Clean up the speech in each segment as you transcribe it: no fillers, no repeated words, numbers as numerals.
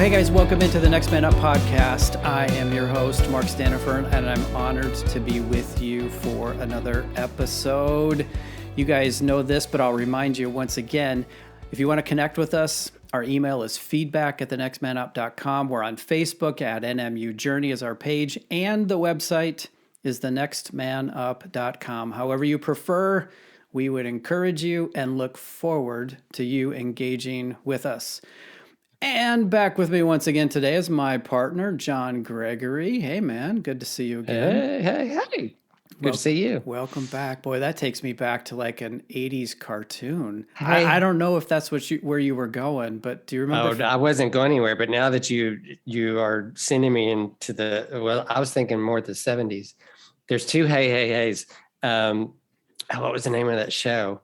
Well, hey guys, welcome into the Next Man Up podcast. I am your host, Mark Stanifern, and I'm honored to be with you for another episode. You guys know this, but I'll remind you once again, if you want to connect with us, our email is feedback@thenextmanup.com. We're on Facebook at NMU Journey is our page, and the website is thenextmanup.com. However you prefer, we would encourage you and look forward to you engaging with us. And back with me once again today is my partner, John Gregory. Hey, man. Good to see you again. Hey. Good to see you. Welcome back. Boy, that takes me back to like an 80s cartoon. Hey. I don't know if that's where you were going, but do you remember? Oh, I wasn't going anywhere, but now that you are sending me into I was thinking more the 70s. There's two Heys. What was the name of that show?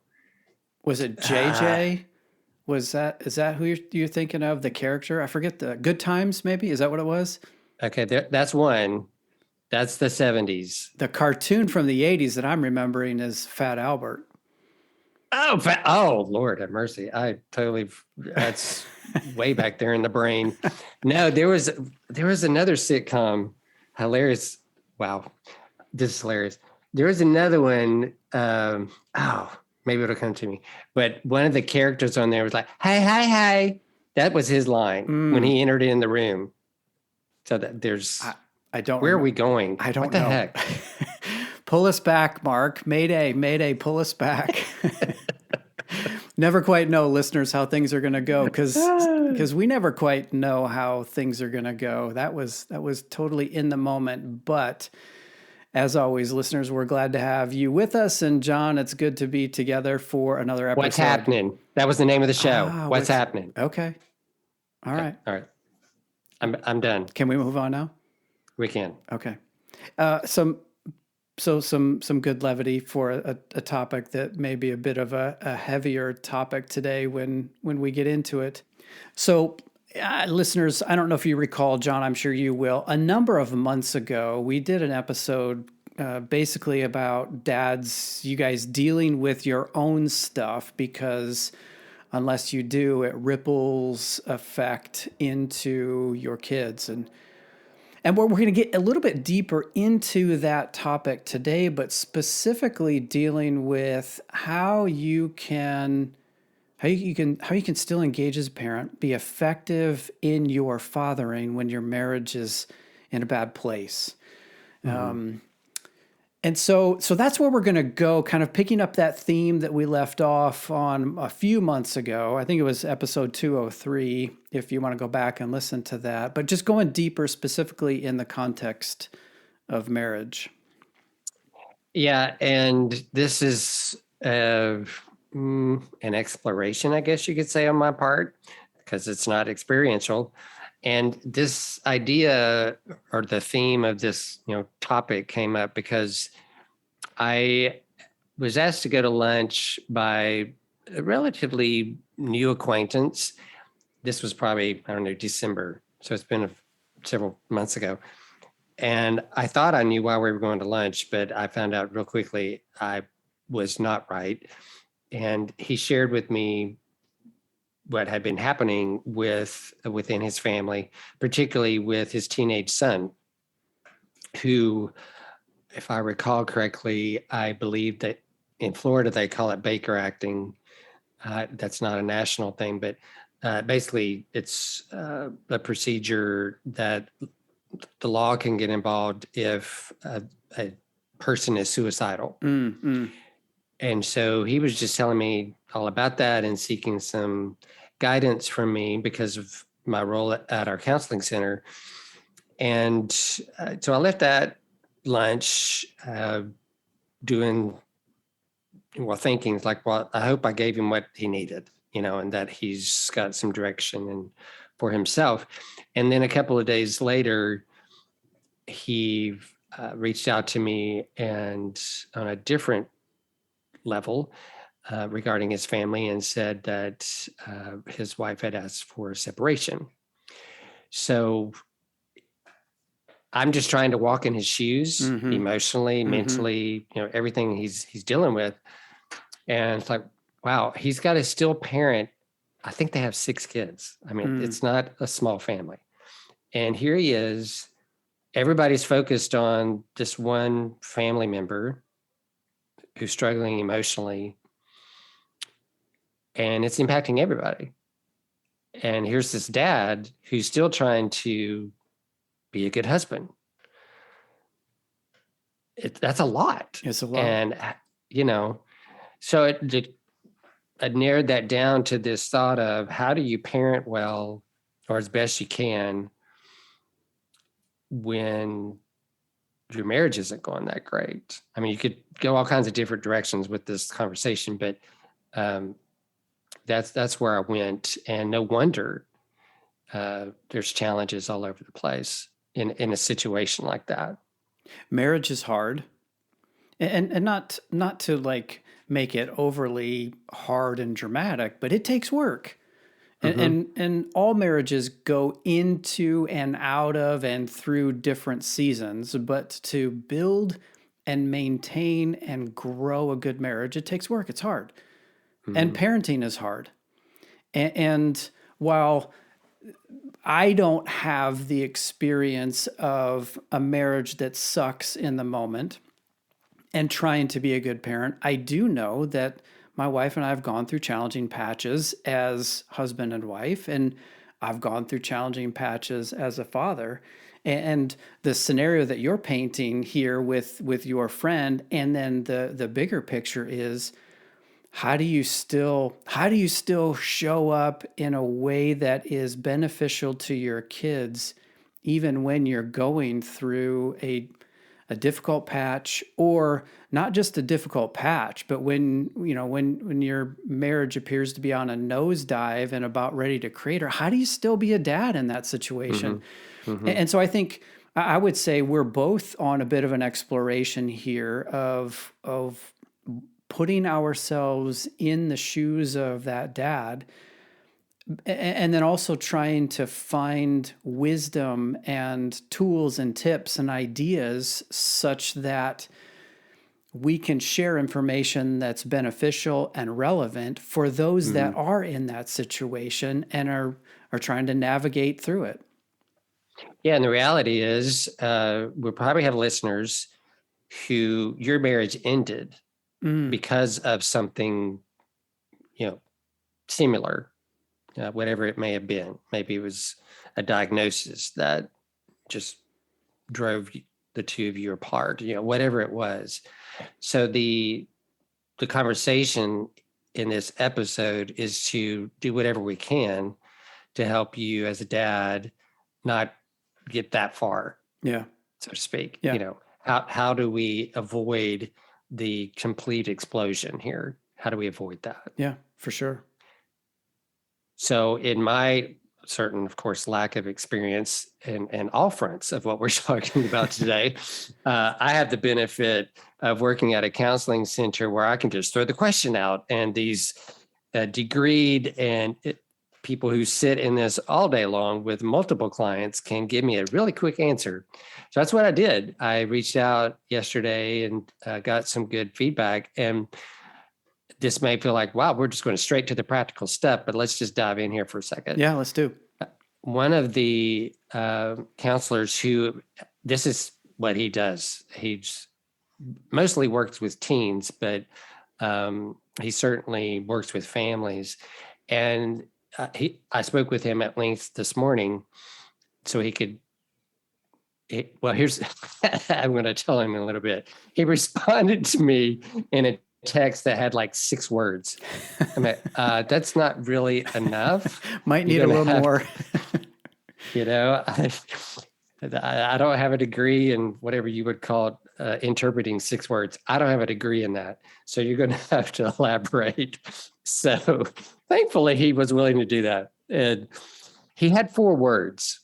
Was it JJ? Is that who you're thinking of? The character? I forget. The Good Times, maybe? Is that what it was? Okay, that's one. That's the 70s. The cartoon from the 80s that I'm remembering is Fat Albert. Oh, Lord have mercy. That's way back there in the brain. No, there was another sitcom. Hilarious. Wow. This is hilarious. There was another one. Maybe it'll come to me. But one of the characters on there was like, hey. That was his line when he entered in the room. So that there's... I don't. Where are we going? I don't know. What the heck? Pull us back, Mark. Mayday, pull us back. Never quite know, listeners, how things are going to go because we never quite know how things are going to go. That was totally in the moment. But as always, listeners, we're glad to have you with us. And John, it's good to be together for another episode. What's happening? That was the name of the show. What's happening? Okay. All right. I'm done. Can we move on now? We can. Okay. Some good levity for a topic that may be a bit of a heavier topic today when we get into it. So, listeners, I don't know if you recall, John, I'm sure you will. A number of months ago, we did an episode basically about dads, you guys dealing with your own stuff because unless you do, it ripples effect into your kids. And we're going to get a little bit deeper into that topic today, but specifically dealing with how you can still engage as a parent, be effective in your fathering when your marriage is in a bad place. Mm-hmm. And so that's where we're going to go, kind of picking up that theme that we left off on a few months ago. I think it was episode 203, if you want to go back and listen to that. But just going deeper specifically in the context of marriage. Yeah, and this is an exploration, I guess you could say, on my part, because it's not experiential. And this idea or the theme of this, topic came up because I was asked to go to lunch by a relatively new acquaintance. This was probably, December. So it's been several months ago. And I thought I knew why we were going to lunch, but I found out real quickly I was not right. And he shared with me what had been happening within his family, particularly with his teenage son, who, if I recall correctly, I believe that in Florida they call it Baker acting. That's not a national thing, but basically it's a procedure that the law can get involved if a person is suicidal. Mm-hmm. And so he was just telling me all about that and seeking some guidance from me because of my role at our counseling center. And so I left that lunch thinking like, well, I hope I gave him what he needed, and that he's got some direction and for himself. And then a couple of days later, he reached out to me and on a different level regarding his family and said that his wife had asked for separation. So I'm just trying to walk in his shoes, mm-hmm. emotionally, mm-hmm. mentally, everything he's dealing with. And it's like, wow, he's got to still parent I think they have 6 kids. I mean, Mm. it's not a small family. And here he is. Everybody's focused on this one family member who's struggling emotionally, and it's impacting everybody. And here's this dad who's still trying to be a good husband. That's a lot. It's a lot. And, you know, so I narrowed that down to this thought of how do you parent well or as best you can when your marriage isn't going that great. I mean, you could go all kinds of different directions with this conversation, but that's where I went. And no wonder there's challenges all over the place in a situation like that. Marriage is hard. And not to like make it overly hard and dramatic, but it takes work. And all marriages go into and out of and through different seasons, but to build and maintain and grow a good marriage, it takes work. It's hard. And parenting is hard. And while I don't have the experience of a marriage that sucks in the moment and trying to be a good parent, I do know that my wife and I have gone through challenging patches as husband and wife, and I've gone through challenging patches as a father. And the scenario that you're painting here with your friend, and then the bigger picture is how do you still show up in a way that is beneficial to your kids even when you're going through a difficult patch, or not just a difficult patch, but when your marriage appears to be on a nosedive and about ready to crater, how do you still be a dad in that situation? And so I think I would say we're both on a bit of an exploration here of putting ourselves in the shoes of that dad, and then also trying to find wisdom and tools and tips and ideas such that we can share information that's beneficial and relevant for those that are in that situation and are trying to navigate through it. Yeah. And the reality is we'll probably have listeners who your marriage ended because of something, similar. Whatever it may have been. Maybe it was a diagnosis that just drove the two of you apart, whatever it was. So the conversation in this episode is to do whatever we can to help you as a dad not get that far, so to speak. Yeah. How do we avoid the complete explosion here? How do we avoid that? Yeah, for sure. So in my certain, of course, lack of experience in all fronts of what we're talking about today, I have the benefit of working at a counseling center where I can just throw the question out, and these degreed and people who sit in this all day long with multiple clients can give me a really quick answer. So that's what I did. I reached out yesterday and got some good feedback, and this may feel like, wow, we're just going straight to the practical step, but let's just dive in here for a second. Yeah, let's do. One of the counselors this is what he does. He mostly works with teens, but he certainly works with families. And I spoke with him at length this morning so he could, here's, I'm going to tell him in a little bit. He responded to me in a text that had like 6 words. I mean, that's not really enough. Might need a little more. I don't have a degree in whatever you would call interpreting 6 words. I don't have a degree in that. So you're going to have to elaborate. So thankfully he was willing to do that. And he had 4 words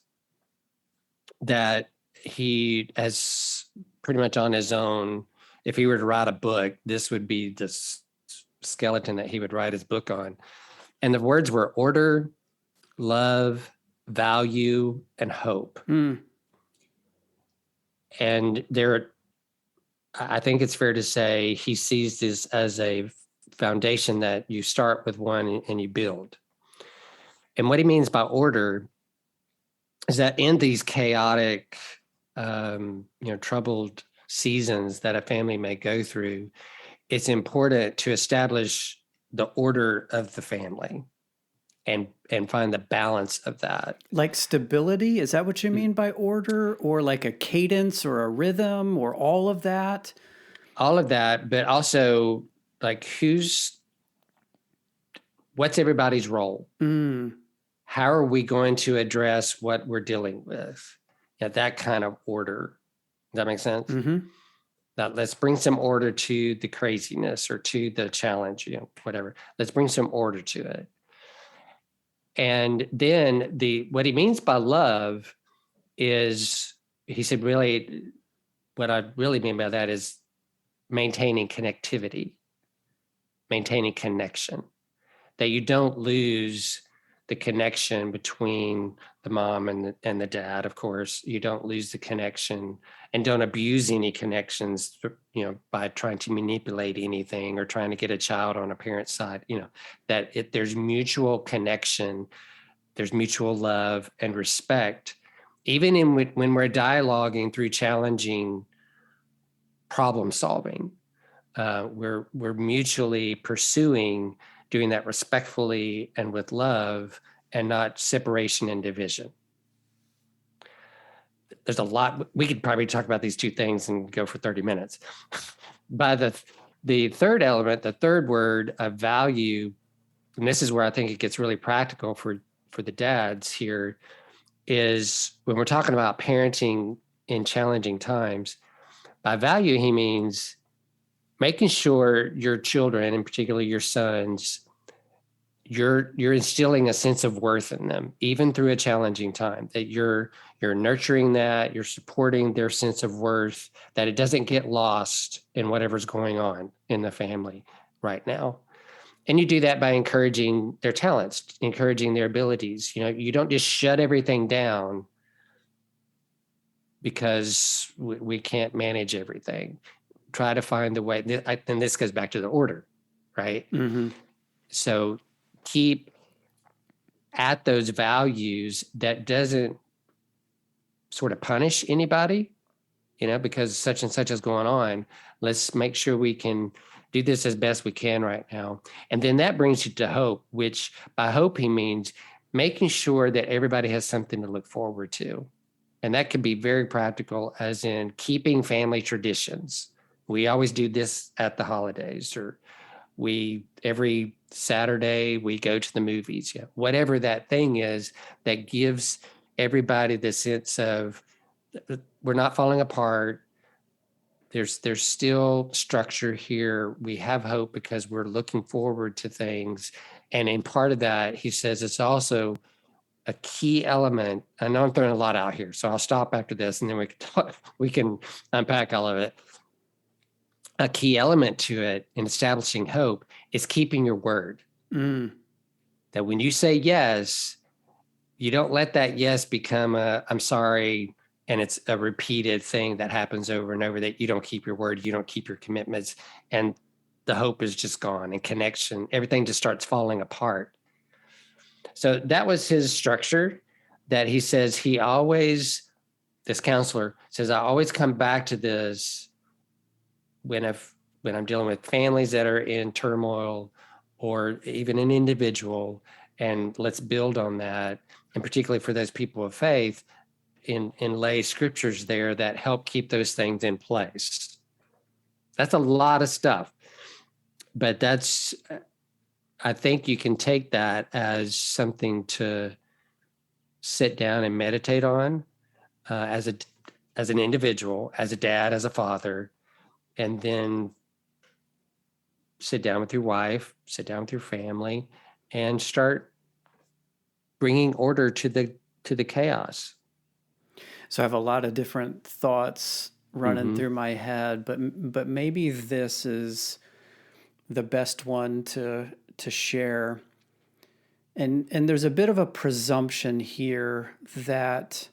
that he has pretty much on his own. If he were to write a book, this would be the skeleton that he would write his book on. And the words were order, love, value, and hope. And I think it's fair to say he sees this as a foundation that you start with one and you build. And what he means by order is that in these chaotic, troubled seasons that a family may go through, it's important to establish the order of the family and find the balance of that. Like stability? Is that what you mean by order? Or like a cadence or a rhythm or all of that? All of that, but also like what's everybody's role? How are we going to address what we're dealing with? Yeah, that kind of order. Does that make sense? Now, let's bring some order to the craziness or to the challenge, whatever. Let's bring some order to it. And then what he means by love is, he said, really, what I really mean by that is maintaining connectivity, maintaining connection, that you don't lose the connection between the mom and the dad. Of course, you don't lose the connection, and don't abuse any connections, by trying to manipulate anything or trying to get a child on a parent's side, that there's mutual connection, there's mutual love and respect, even when we're dialoguing through challenging problem solving. We're mutually pursuing doing that respectfully and with love, and not separation and division. There's a lot. We could probably talk about these two things and go for 30 minutes. By the third element, the third word of value, and this is where I think it gets really practical for the dads here, is when we're talking about parenting in challenging times. By value, he means making sure your children, and particularly your sons, you're instilling a sense of worth in them, even through a challenging time, that you're nurturing that, you're supporting their sense of worth, that it doesn't get lost in whatever's going on in the family right now. And you do that by encouraging their talents, encouraging their abilities. You don't just shut everything down because we can't manage everything. Try to find the way, and this goes back to the order, right? So keep at those values that doesn't sort of punish anybody, because such and such is going on. Let's make sure we can do this as best we can right now. And then that brings you to hope, which by hope, he means making sure that everybody has something to look forward to. And that can be very practical, as in keeping family traditions. We always do this at the holidays, or every Saturday we go to the movies, whatever that thing is that gives everybody the sense of we're not falling apart. There's still structure here. We have hope because we're looking forward to things. And in part of that, he says it's also a key element. I know I'm throwing a lot out here, so I'll stop after this and then we can unpack all of it. A key element to it in establishing hope is keeping your word. That when you say yes, you don't let that yes become I'm sorry, and it's a repeated thing that happens over and over, that you don't keep your word, you don't keep your commitments, and the hope is just gone, and connection, everything just starts falling apart. So that was his structure, that he says this counselor says, I always come back to this when I'm dealing with families that are in turmoil, or even an individual, and let's build on that. And particularly for those people of faith, in lay scriptures there that help keep those things in place. That's a lot of stuff, but I think you can take that as something to sit down and meditate on, as an individual, as a dad, as a father, and then sit down with your wife, sit down with your family, and start bringing order to the chaos. So I have a lot of different thoughts running through my head, but maybe this is the best one to share. And there's a bit of a presumption here that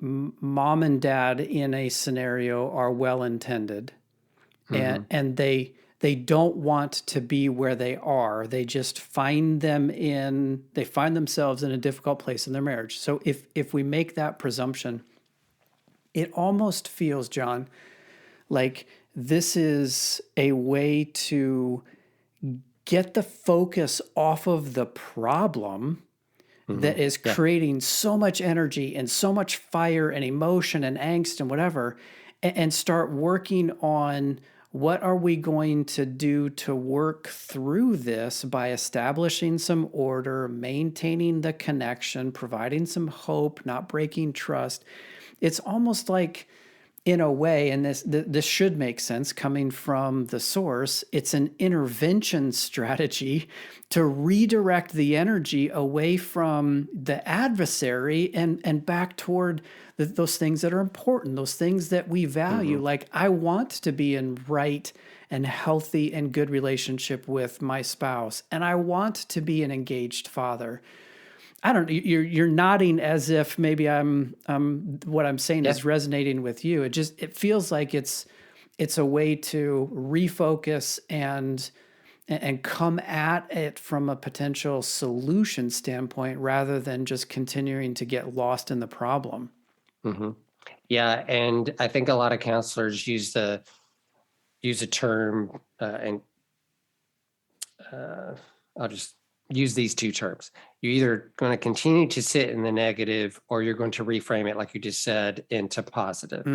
mom and dad in a scenario are well intended, and they don't want to be where they are. They just find themselves in a difficult place in their marriage. So if we make that presumption, it almost feels, John, like this is a way to get the focus off of the problem that is creating so much energy and so much fire and emotion and angst and whatever, and start working on what are we going to do to work through this by establishing some order, maintaining the connection, providing some hope, not breaking trust. It's almost like, in a way, and this should make sense coming from the source, it's an intervention strategy to redirect the energy away from the adversary and back toward those things that are important, those things that we value. Like, I want to be in right and healthy and good relationship with my spouse, and I want to be an engaged father. I don't. You're nodding as if maybe what I'm saying is resonating with you. It feels like it's a way to refocus and come at it from a potential solution standpoint rather than just continuing to get lost in the problem. Yeah, and I think a lot of counselors use a term, and I'll just use these two terms. You're either going to continue to sit in the negative, or you're going to reframe it, like you just said, into positive.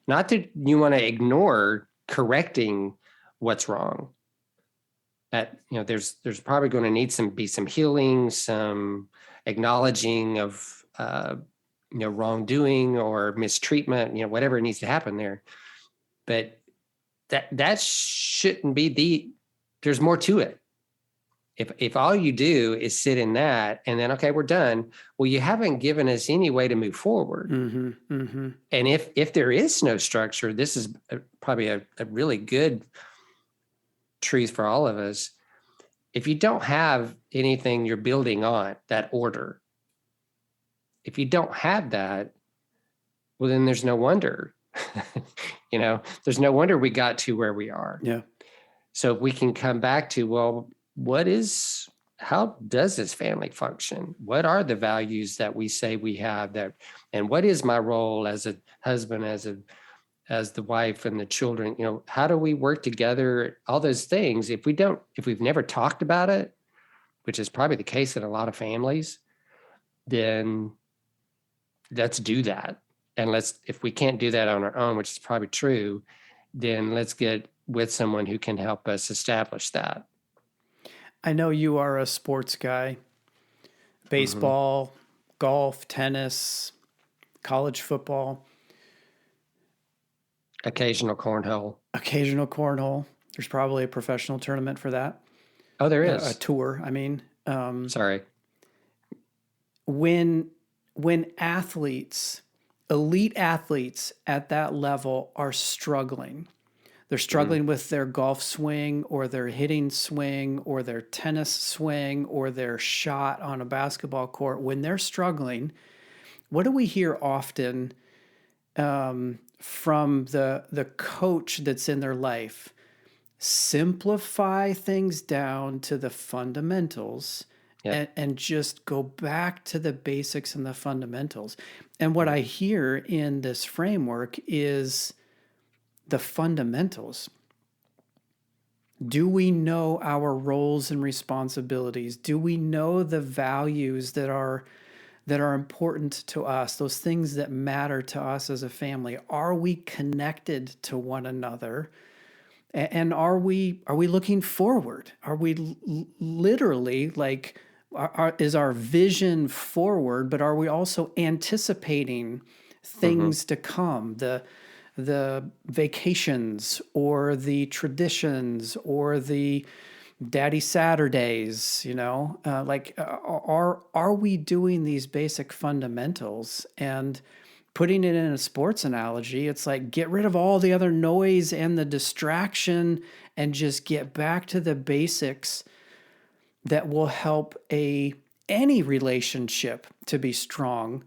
Not that you want to ignore correcting what's wrong. There's probably going to need be some healing, some acknowledging of wrongdoing or mistreatment, whatever needs to happen there. But that shouldn't be there's more to it. If all you do is sit in that and then, okay, we're done, well, you haven't given us any way to move forward. And if there is no structure, this is probably a really good truth for all of us. If you don't have anything you're building on, that order, if you don't have that, well, then there's no wonder, there's no wonder we got to where we are. Yeah. So if we can come back to, well, how does this family function? What are the values that we say we have and what is my role as a husband, as the wife and the children? How do we work together? All those things. If we've never talked about it, which is probably the case in a lot of families, then let's do that. And if we can't do that on our own, which is probably true, then let's get with someone who can help us establish that. I know you are a sports guy. Baseball, golf, tennis, college football. Occasional cornhole. There's probably a professional tournament for that. Oh, there is. A tour, I mean. Sorry. When elite athletes at that level are struggling, they're struggling with their golf swing or their hitting swing or their tennis swing or their shot on a basketball court. When they're struggling, what do we hear often from the coach that's in their life? Simplify things down to the fundamentals and just go back to the basics and the fundamentals. And what I hear in this framework is the fundamentals. Do we know our roles and responsibilities? Do we know the values that are important to us, those things that matter to us as a family? Are we connected to one another? And are we looking forward? Are we literally is our vision forward, but are we also anticipating things to come? The vacations or the traditions or the Daddy Saturdays, are we doing these basic fundamentals? And putting it in a sports analogy, it's like, get rid of all the other noise and the distraction and just get back to the basics that will help any relationship to be strong,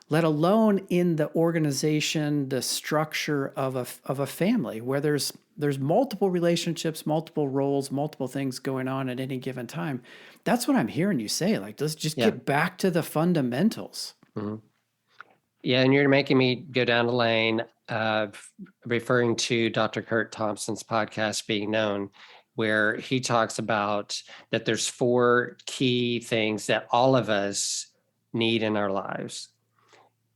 let alone in the organization, the structure of a family where there's there's multiple relationships, multiple roles, multiple things going on at any given time. That's what I'm hearing you say. Like, let's just Yeah. get back to the fundamentals. Mhm. Yeah, and you're making me go down the lane of referring to Dr. Curt Thompson's podcast, Being Known, where he talks about that there's 4 key things that all of us need in our lives.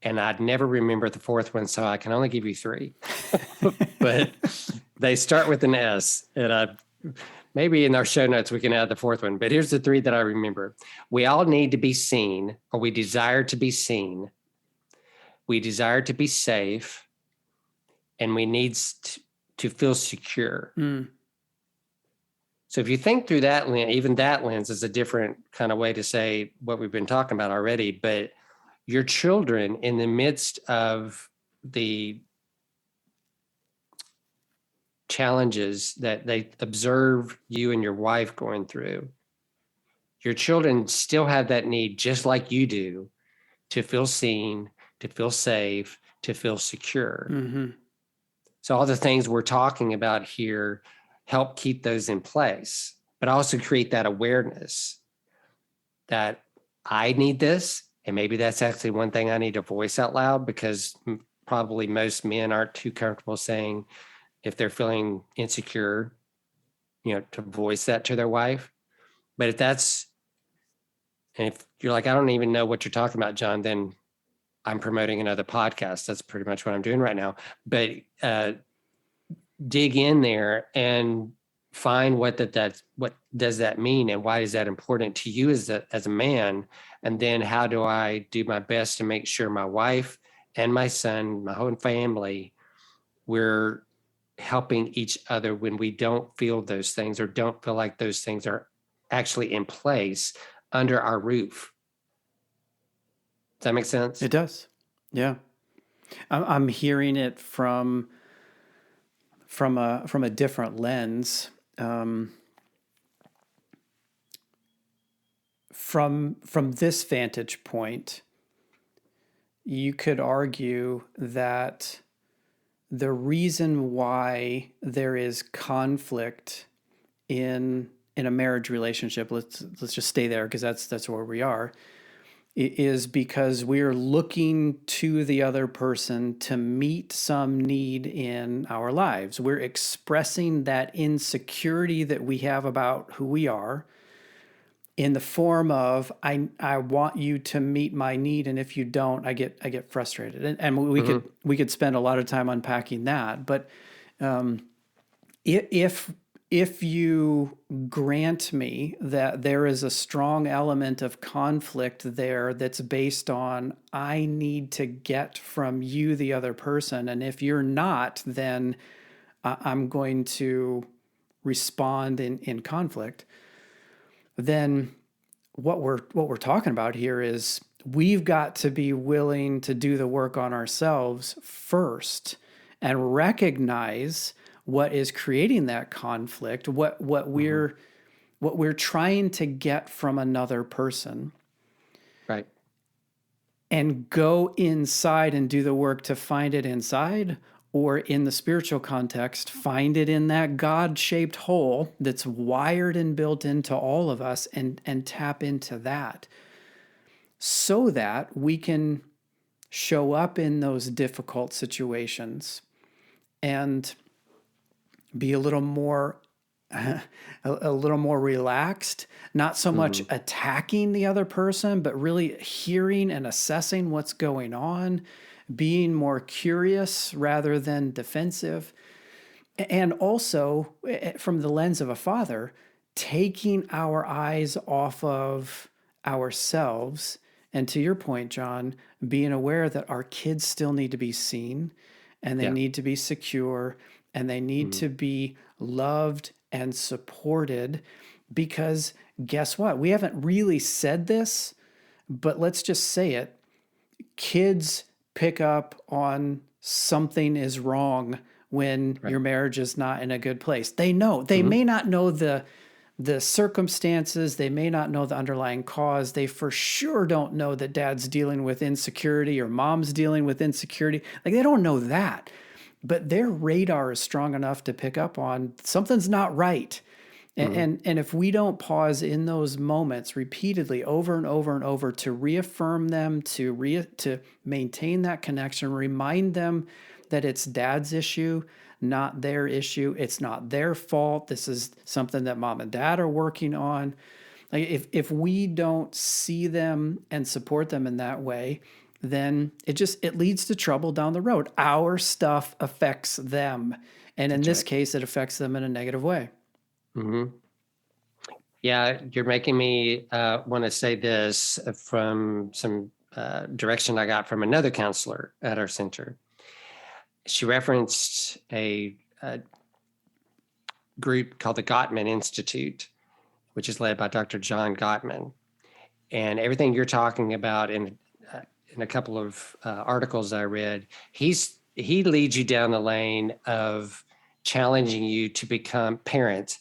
And I'd never remember the 4th one, so I can only give you 3. But they start with an S, and maybe in our show notes we can add the 4th one. But here's the 3 that I remember. We all need to be seen, or we desire to be seen. We desire to be safe, and we need to feel secure. Mm. So if you think through that lens, even that lens is a different kind of way to say what we've been talking about already. But your children, in the midst of the challenges that they observe you and your wife going through, your children still have that need, just like you do, to feel seen, to feel safe, to feel secure. Mm-hmm. So all the things we're talking about here help keep those in place, but also create that awareness that I need this. And maybe that's actually one thing I need to voice out loud, because probably most men aren't too comfortable saying, if they're feeling insecure, to voice that to their wife. But if you're like, I don't even know what you're talking about, John, then I'm promoting another podcast. That's pretty much what I'm doing right now. But dig in there and find what does that mean, and why is that important to you as a man? And then how do I do my best to make sure my wife and my son, my whole family, we're helping each other when we don't feel those things, or don't feel like those things are actually in place under our roof. Does that make sense? It does. Yeah. I'm hearing it from a different lens. From this vantage point, you could argue that the reason why there is conflict in a marriage relationship, let's just stay there because that's where we are, is because we're looking to the other person to meet some need in our lives. We're expressing that insecurity that we have about who we are in the form of, I want you to meet my need, and if you don't, I get frustrated. And we could spend a lot of time unpacking that. But if you grant me that there is a strong element of conflict there that's based on, I need to get from you, the other person, and if you're not, then I'm going to respond in conflict, then what we're talking about here is we've got to be willing to do the work on ourselves first and recognize what is creating that conflict, what we're trying to get from another person. Right. And go inside and do the work to find it inside, or in the spiritual context, find it in that God-shaped hole that's wired and built into all of us, and tap into that so that we can show up in those difficult situations and be a little more relaxed, not so much attacking the other person, but really hearing and assessing what's going on, being more curious rather than defensive. And also, from the lens of a father, taking our eyes off of ourselves. And to your point, John, being aware that our kids still need to be seen, and they need to be secure, and they need to be loved and supported. Because guess what? We haven't really said this, but let's just say it. Kids pick up on something is wrong when your marriage is not in a good place. They know. They may not know the circumstances. They may not know the underlying cause. They for sure don't know that dad's dealing with insecurity or mom's dealing with insecurity. Like, they don't know that. but their radar is strong enough to pick up on something's not right. And if we don't pause in those moments repeatedly over and over and over to reaffirm them, to maintain that connection, remind them that it's dad's issue, not their issue. It's not their fault. This is something that mom and dad are working on. Like if we don't see them and support them in that way, then it leads to trouble down the road. Our stuff affects them. And in this case, it affects them in a negative way. Mm-hmm. Yeah, you're making me want to say this from some direction I got from another counselor at our center. She referenced a group called the Gottman Institute, which is led by Dr. John Gottman. And everything you're talking about in a couple of articles I read, he leads you down the lane of challenging parents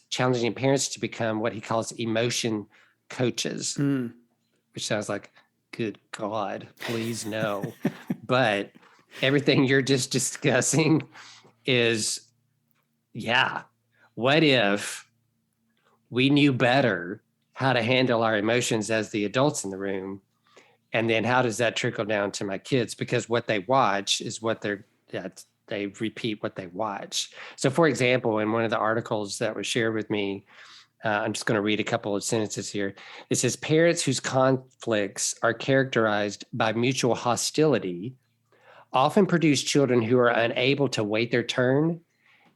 to become what he calls emotion coaches, which sounds like, good God, please no. But everything you're just discussing is, what if we knew better how to handle our emotions as the adults in the room? And then how does that trickle down to my kids? Because what they watch is what they repeat what they watch. So for example, in one of the articles that was shared with me, I'm just going to read a couple of sentences here. It says, parents whose conflicts are characterized by mutual hostility often produce children who are unable to wait their turn,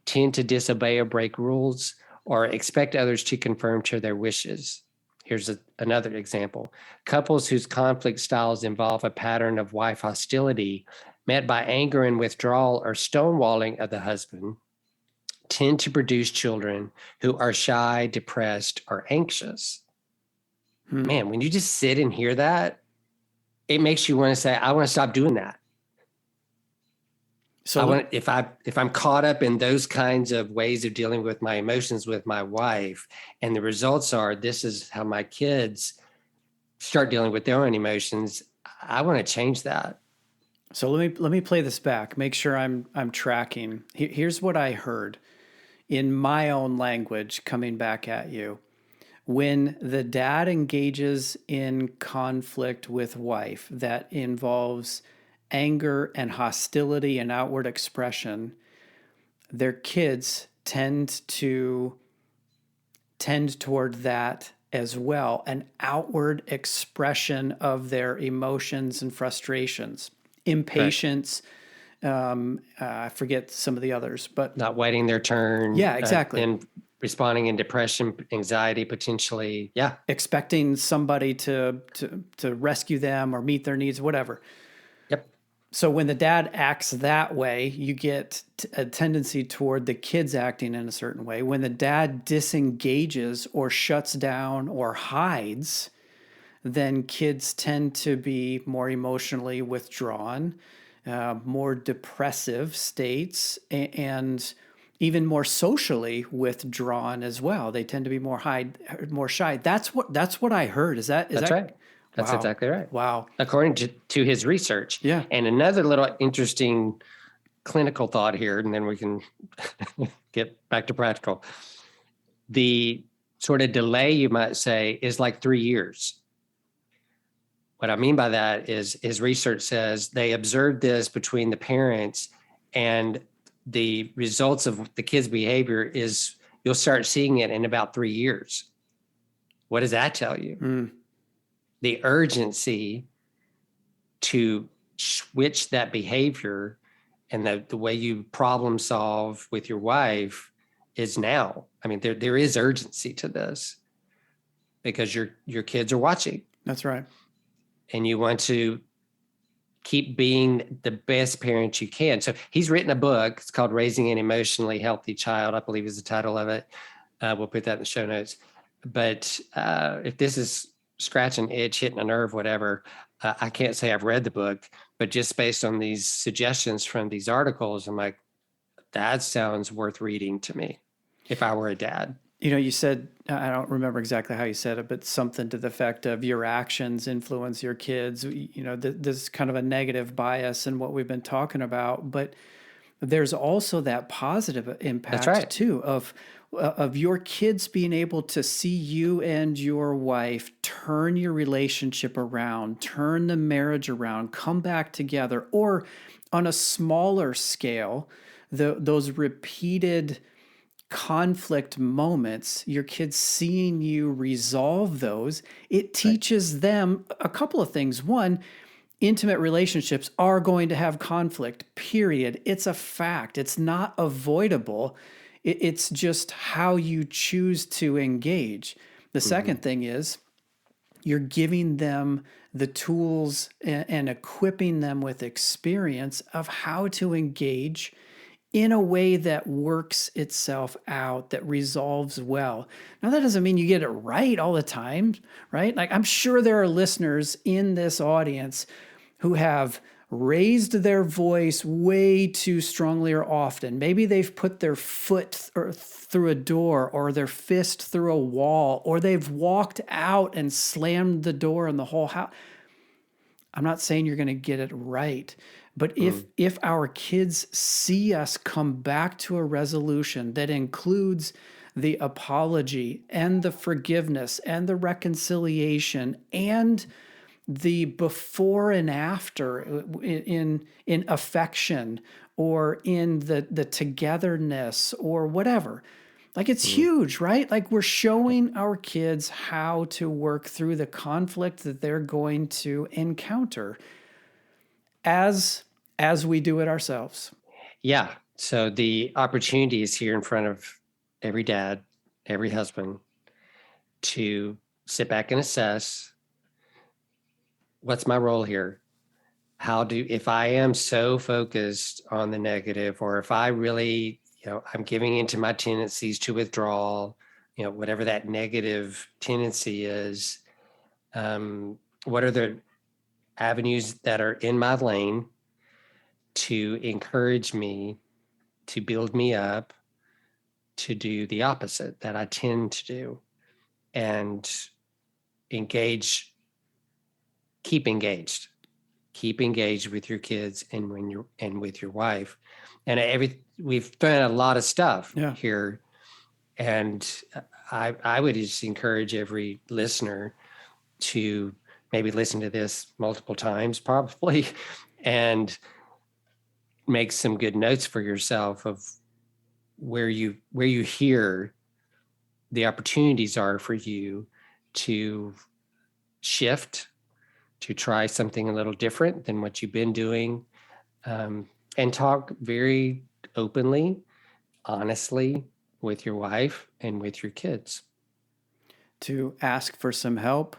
tend to disobey or break rules, or expect others to conform to their wishes. Here's another example. Couples whose conflict styles involve a pattern of wife hostility met by anger and withdrawal or stonewalling of the husband tend to produce children who are shy, depressed, or anxious. Man, when you just sit and hear that, it makes you want to say, I want to stop doing that. So if I'm caught up in those kinds of ways of dealing with my emotions with my wife, and the results are this is how my kids start dealing with their own emotions, I want to change that. So let me play this back. Make sure I'm tracking. Here's what I heard in my own language coming back at you. When the dad engages in conflict with wife that involves anger and hostility and outward expression, their kids tend toward that as well, an outward expression of their emotions and frustrations. Impatience, I forget some of the others, but not waiting their turn. Yeah, exactly. And responding in depression, anxiety, potentially. Yeah. Expecting somebody to rescue them or meet their needs, whatever. Yep. So when the dad acts that way, you get a tendency toward the kids acting in a certain way. When the dad disengages or shuts down or hides, then kids tend to be more emotionally withdrawn, more depressive states, and even more socially withdrawn as well. They tend to be more shy. That's what I heard. Is that right? That's wow. Exactly right. Wow. According to his research. Yeah. And another little interesting clinical thought here, and then we can get back to practical. The sort of delay, you might say, is like 3 years. What I mean by that is his research says they observed this between the parents, and the results of the kids' behavior is you'll start seeing it in about 3 years. What does that tell you? The urgency to switch that behavior and the way you problem solve with your wife is now. I mean, there is urgency to this because your kids are watching. That's right. And you want to keep being the best parent you can. So he's written a book. It's called Raising an Emotionally Healthy Child, I believe is the title of it. We'll put that in the show notes. But if this is scratching an itch, hitting a nerve, whatever, I can't say I've read the book, but just based on these suggestions from these articles, I'm like, that sounds worth reading to me if I were a dad. You know, you said, I don't remember exactly how you said it, but something to the effect of your actions influence your kids. You know, there's kind of a negative bias in what we've been talking about. But there's also that positive That's impact right. too of your kids being able to see you and your wife turn your relationship around, turn the marriage around, come back together, or on a smaller scale, those repeated conflict moments, your kids seeing you resolve those, it Right. teaches them a couple of things. One, intimate relationships are going to have conflict, period. It's a fact, it's not avoidable. It's just how you choose to engage. The Mm-hmm. second thing is you're giving them the tools and equipping them with experience of how to engage in a way that works itself out, that resolves well. Now, that doesn't mean you get it right all the time, right? Like, I'm sure there are listeners in this audience who have raised their voice way too strongly or often. Maybe they've put their foot through a door or their fist through a wall, or they've walked out and slammed the door in the whole house. I'm not saying you're going to get it right, but if our kids see us come back to a resolution that includes the apology and the forgiveness and the reconciliation and the before and after in affection or in the togetherness or whatever, like, it's Mm-hmm. huge, right? Like, we're showing our kids how to work through the conflict that they're going to encounter as we do it ourselves. Yeah. So the opportunity is here in front of every dad, every husband, to sit back and assess, what's my role here? If I am so focused on the negative, or if I really, I'm giving into my tendencies to withdraw, whatever that negative tendency is, what are the avenues that are in my lane to encourage me, to build me up, to do the opposite that I tend to do, and engage, keep engaged, keep engaged with your kids and with your wife. And we've thrown a lot of stuff Yeah. here. And I would just encourage every listener to maybe listen to this multiple times, probably, and make some good notes for yourself of where you hear the opportunities are for you to shift, to try something a little different than what you've been doing, and talk very openly, honestly with your wife and with your kids. To ask for some help,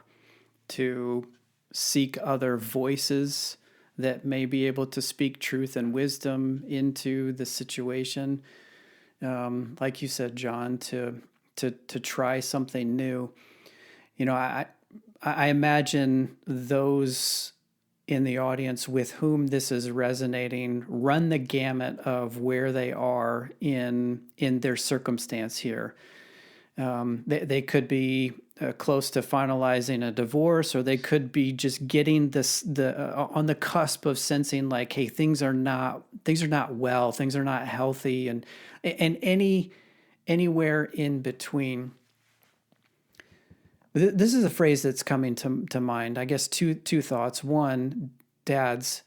to seek other voices that may be able to speak truth and wisdom into the situation. Like you said, John, to try something new. I imagine those in the audience with whom this is resonating run the gamut of where they are in their circumstance here. They could be close to finalizing a divorce, or they could be just getting on the cusp of sensing like, hey, things are not well, things are not healthy, and anywhere in between. This is a phrase that's coming to mind. I guess two thoughts. One, dads,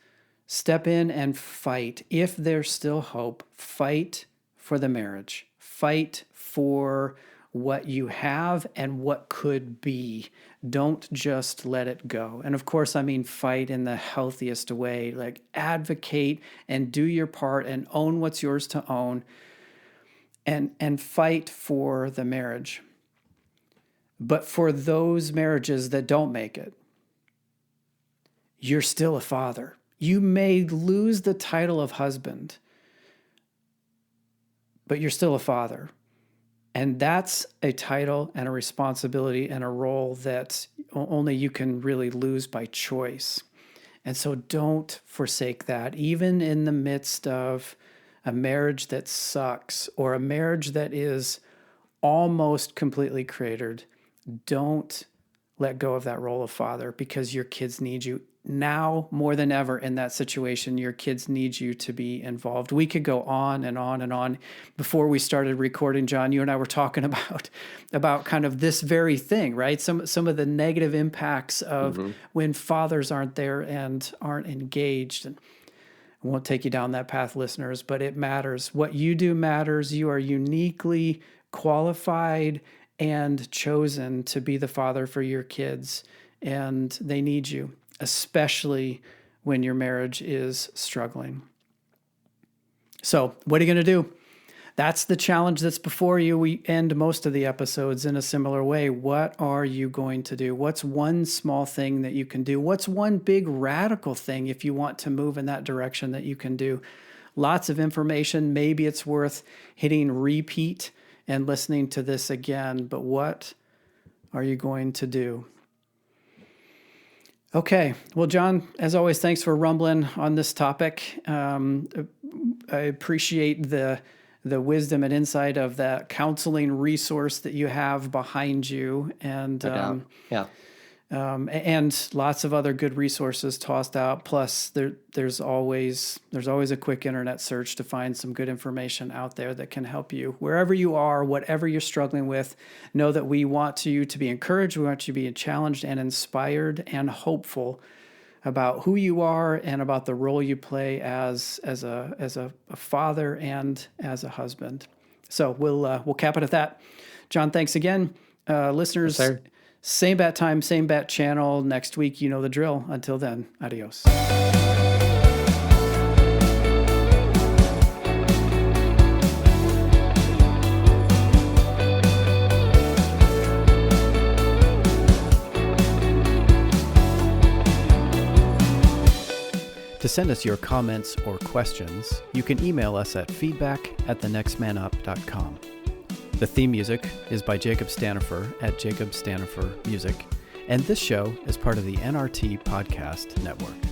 step in and fight. If there's still hope, fight for the marriage. Fight for what you have and what could be. Don't just let it go. And of course, I mean fight in the healthiest way. Like, advocate and do your part and own what's yours to own, and fight for the marriage. But for those marriages that don't make it, you're still a father. You may lose the title of husband, but you're still a father. And that's a title and a responsibility and a role that only you can really lose by choice. And so don't forsake that, even in the midst of a marriage that sucks or a marriage that is almost completely cratered. Don't let go of that role of father, because your kids need you now more than ever in that situation. Your kids need you to be involved. We could go on and on and on. Before we started recording, John, you and I were talking about kind of this very thing, right? Some of the negative impacts of when fathers aren't there and aren't engaged. And I won't take you down that path, listeners, but it matters. What you do matters. You are uniquely qualified and chosen to be the father for your kids, and they need you, especially when your marriage is struggling. So what are you going to do? That's the challenge that's before you. We end most of the episodes in a similar way. What are you going to do? What's one small thing that you can do? What's one big radical thing, if you want to move in that direction, that you can do? Lots of information. Maybe it's worth hitting repeat and listening to this again, but what are you going to do? Okay. Well, John, as always, thanks for rumbling on this topic. I appreciate the wisdom and insight of that counseling resource that you have behind you, and and lots of other good resources tossed out. Plus, there's always a quick internet search to find some good information out there that can help you wherever you are, whatever you're struggling with. Know that we want you to be encouraged. We want you to be challenged and inspired and hopeful about who you are and about the role you play as a father and as a husband. So we'll cap it at that. John, thanks again, listeners. Yes, sir. Same bat time, same bat channel. Next week, you know the drill. Until then, adios. To send us your comments or questions, you can email us at feedback@thenextmanup.com. The theme music is by Jacob Stanifer at Jacob Stanifer Music, and this show is part of the NRT Podcast Network.